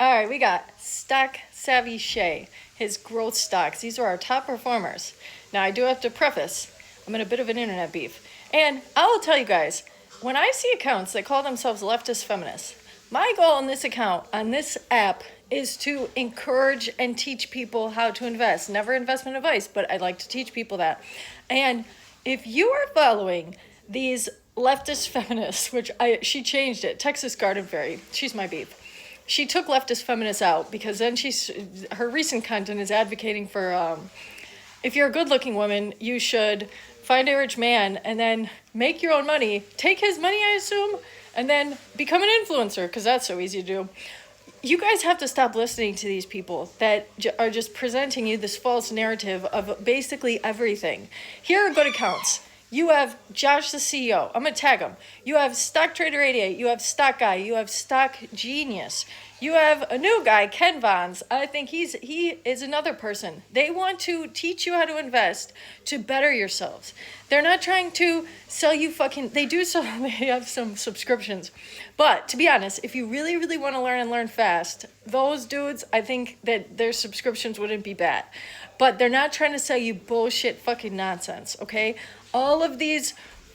All right, we got Stock Savy Shay, his growth stocks. These are our top performers. Now, I do have to preface, I'm in a bit of an internet beef. And I will tell you guys, when I see accounts that call themselves leftist feminists, my goal on this account, on this app, is to encourage and teach people how to invest. Never investment advice, but I like to teach people that. And if you are following these leftist feminists, she changed it, Texas Garden Fairy, she's my beef. She took leftist feminists out because then her recent content is advocating for if you're a good-looking woman, you should find a rich man and then make your own money, take his money, I assume, and then become an influencer because that's so easy to do. You guys have to stop listening to these people that are just presenting you this false narrative of basically everything. Here are good accounts. You have Josh, the CEO. I'm going to tag him. You have Stock Trader 88. You have Stock Guy. You have Stock Genius. You have a new guy, Ken Vons. I think he is another person. They want to teach you how to invest to better yourselves. They're not trying to sell you they have some subscriptions. But to be honest, if you really, really want to learn and learn fast, those dudes, I think that their subscriptions wouldn't be bad. But they're not trying to sell you bullshit fucking nonsense, okay? All of these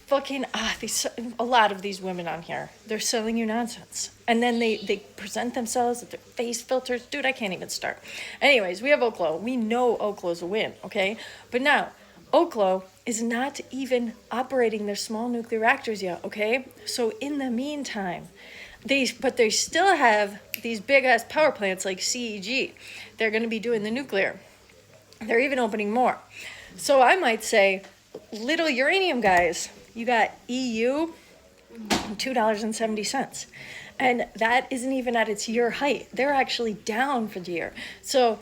a lot of these women on here, they're selling you nonsense. And then they present themselves with their face filters. Dude, I can't even start. Anyways, we have Oklo. We know Oklo's a win, okay? But now, Oklo is not even operating their small nuclear reactors yet, okay? So in the meantime, they still have these big-ass power plants like CEG. They're going to be doing the nuclear. They're even opening more. So I might say, little uranium guys, you got EU, $2.70. And that isn't even at its year height. They're actually down for the year. So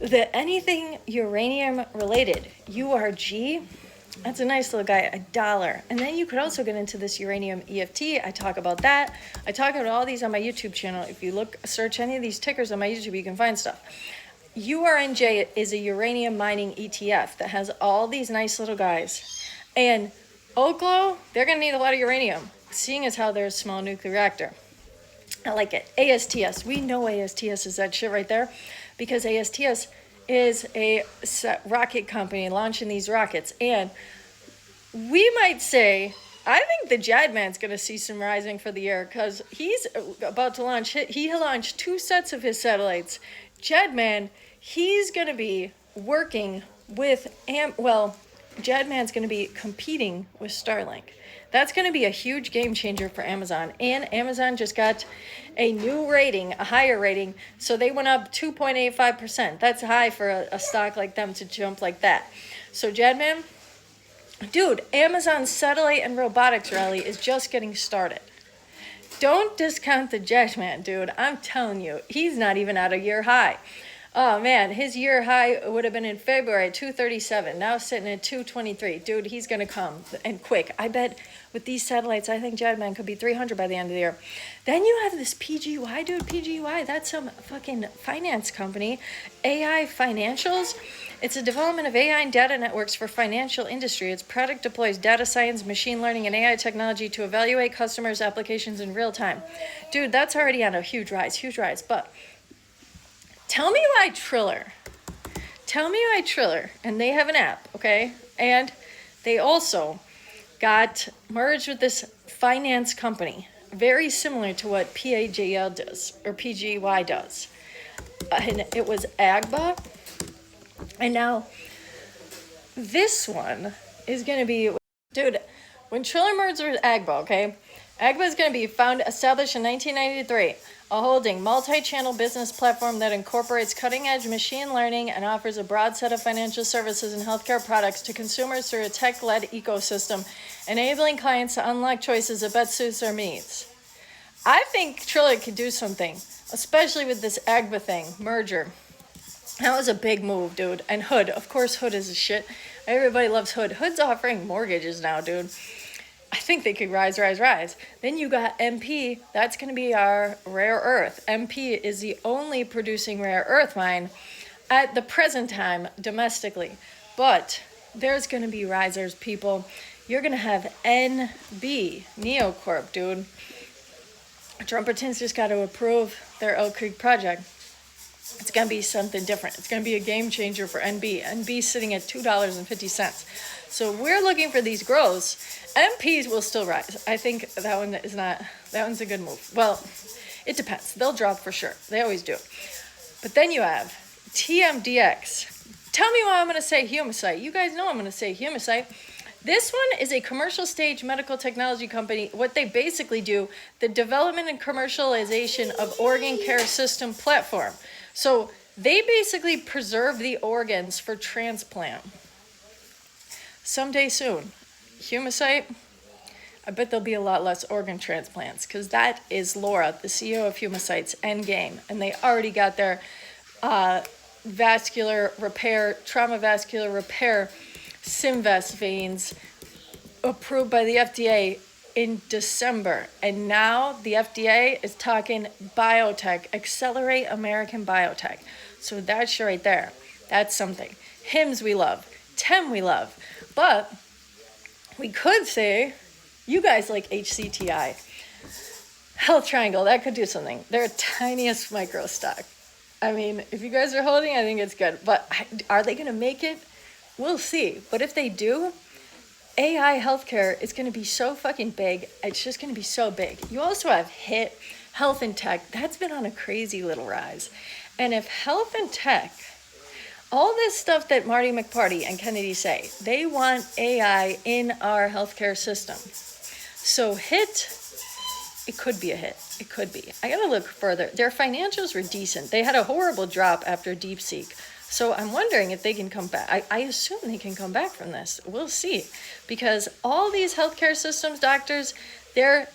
anything uranium related, URG, that's a nice little guy, $1. And then you could also get into this uranium EFT. I talk about that. I talk about all these on my YouTube channel. If you search any of these tickers on my YouTube, you can find stuff. URNJ is a uranium mining ETF that has all these nice little guys. And Oklo, they're going to need a lot of uranium, seeing as how they're a small nuclear reactor. I like it. ASTS, we know ASTS is that shit right there because ASTS is a rocket company launching these rockets. And we might say, I think the Jadman's going to see some rising for the year because he's about to launch, he launched 2 sets of his satellites. Jadman, he's going to be working with, Jadman's going to be competing with Starlink. That's going to be a huge game changer for Amazon. And Amazon just got a new rating, a higher rating. So they went up 2.85%. That's high for a stock like them to jump like that. So Jadman, dude, Amazon's satellite and robotics rally is just getting started. Don't discount the Jadman, dude. I'm telling you, he's not even at a year high. Oh, man, his year high would have been in February, 237. Now sitting at 223. Dude, he's going to come, and quick. I bet with these satellites, I think Jadman could be 300 by the end of the year. Then you have this PGY, dude. PGY, that's some fucking finance company. AI Financials. It's a development of AI and data networks for financial industry. Its product deploys data science, machine learning, and AI technology to evaluate customers' applications in real time. Dude, that's already on a huge rise. But tell me why Triller, and they have an app, okay? And they also got merged with this finance company, very similar to what PAGL does, or PGY does. And it was AGBA. And now, this one is going to be, dude, when Triller merged with AGBA, okay? AGBA is going to be established in 1993, a holding multi-channel business platform that incorporates cutting-edge machine learning and offers a broad set of financial services and healthcare products to consumers through a tech-led ecosystem, enabling clients to unlock choices that best suits their needs. I think Triller could do something, especially with this AGBA thing, merger. That was a big move, dude. And Hood, of course, Hood is a shit. Everybody loves Hood. Hood's offering mortgages now, dude. I think they could rise. Then you got MP. That's going to be our rare earth. MP is the only producing rare earth mine at the present time domestically. But there's going to be risers, people. You're going to have NB, Neocorp, dude. Trumpertons just got to approve their Oak Creek project. It's going to be something different. It's going to be a game changer for NB. NB's sitting at $2.50. So we're looking for these growths. MPs will still rise. I think that one's a good move. Well, it depends. They'll drop for sure. They always do. But then you have TMDX. Tell me why I'm going to say Humacyte. You guys know I'm going to say Humacyte. This one is a commercial stage medical technology company. What they basically do, the development and commercialization of organ care system platform. So they basically preserve the organs for transplant. Someday soon, Humacyte, I bet there'll be a lot less organ transplants because that is Laura, the CEO of Humacyte's end game. And they already got their vascular repair, trauma vascular repair, Symvess veins approved by the FDA in December. And now the FDA is talking biotech, accelerate American biotech. So that shit right there, that's something. HIMSS we love, TEM we love. But we could say, you guys like HCTI. Health Triangle, that could do something. They're tiniest micro stock. I mean, if you guys are holding, I think it's good. But are they going to make it? We'll see. But if they do, AI healthcare is going to be so fucking big. It's just going to be so big. You also have HIT, health and tech. That's been on a crazy little rise. And if health and tech, all this stuff that Marty McParty and Kennedy say, they want AI in our healthcare system. So HIT, it could be a hit. It could be. I got to look further. Their financials were decent. They had a horrible drop after DeepSeek. So I'm wondering if they can come back. I assume they can come back from this. We'll see. Because all these healthcare systems, doctors, it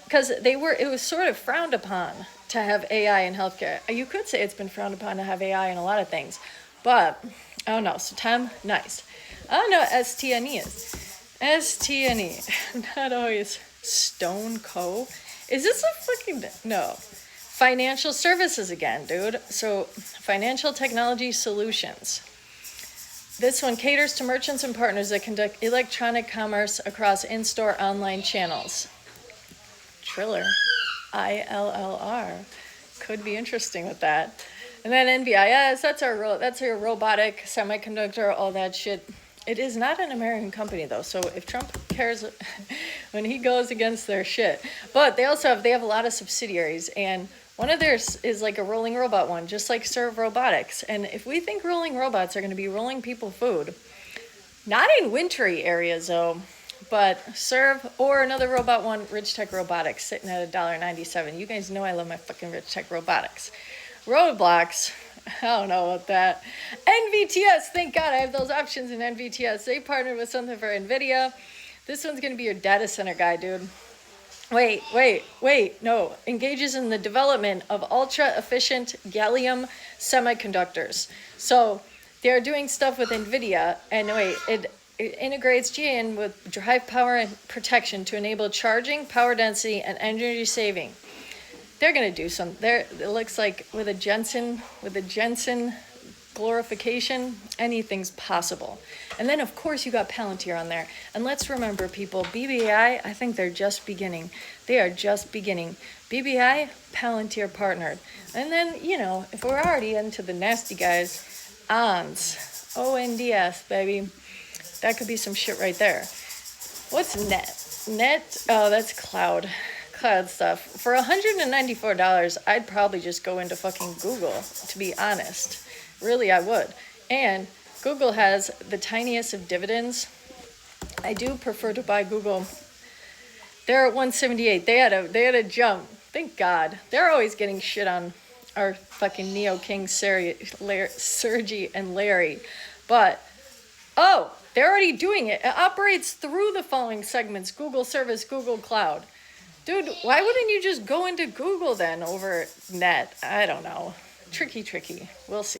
was sort of frowned upon to have AI in healthcare. You could say it's been frowned upon to have AI in a lot of things. But, I don't know. So TEM, nice. I don't know what STNE is. STNE. Not always Stone Co. Is this a fucking... No. Financial services again, dude. So, financial technology solutions. This one caters to merchants and partners that conduct electronic commerce across in-store online channels. Triller. ILLR. Could be interesting with that. And then NVIS, that's our robotic semiconductor, all that shit. It is not an American company though, so if Trump cares when he goes against their shit. But they have a lot of subsidiaries, and one of theirs is like a rolling robot one, just like Serve Robotics. And if we think rolling robots are going to be rolling people food, not in wintry areas though, but Serve or another robot one, Rich Tech Robotics, sitting at $1.97. You guys know I love my fucking Rich Tech Robotics. Roadblocks, I don't know about that. NVTS, thank God I have those options in NVTS. They partnered with something for NVIDIA. This one's going to be your data center guy, dude. Wait, no. Engages in the development of ultra-efficient gallium semiconductors. So they're doing stuff with NVIDIA, and it integrates GaN with drive power and protection to enable charging, power density, and energy saving. They're going to do some. It looks like with a Jensen glorification, anything's possible. And then, of course, you got Palantir on there. And let's remember, people, BBI, I think they're just beginning. They are just beginning. BBI, Palantir partnered. And then, if we're already into the nasty guys, ONS, ONDS, baby. That could be some shit right there. What's net? Net, oh, that's cloud stuff. For $194, I'd probably just go into fucking Google, to be honest. Really, I would. And Google has the tiniest of dividends. I do prefer to buy Google. They're at 178. They had a jump. Thank God. They're always getting shit on our fucking Neo King, Sergi, and Larry. But, they're already doing it. It operates through the following segments: Google Service, Google Cloud. Dude, why wouldn't you just go into Google then over net? I don't know. Tricky. We'll see.